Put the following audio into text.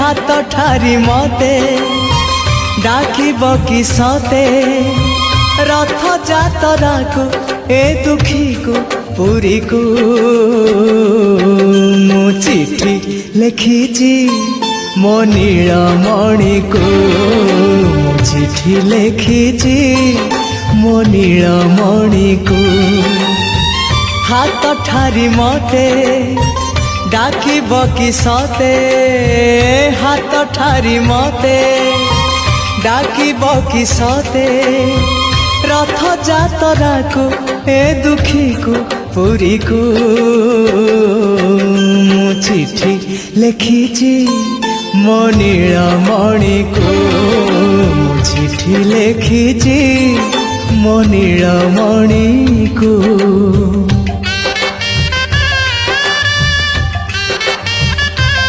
हाथ ठारी मते डाकिब कि सते रथ जातरा को ए दुखी को पुरी को मु चिठी लिखिची मो नीलमणि को मु चिठी लिखिची मो नीलमणि को हाथ ठारी मते डाकिब कि सते हाथ ठारी मते डाकिब कि सते रथ जातरा को ए दुखी को पुरी को मु चिठी लिखिची मो नीलमणि को मु चिठी लिखिची मो नीलमणि को।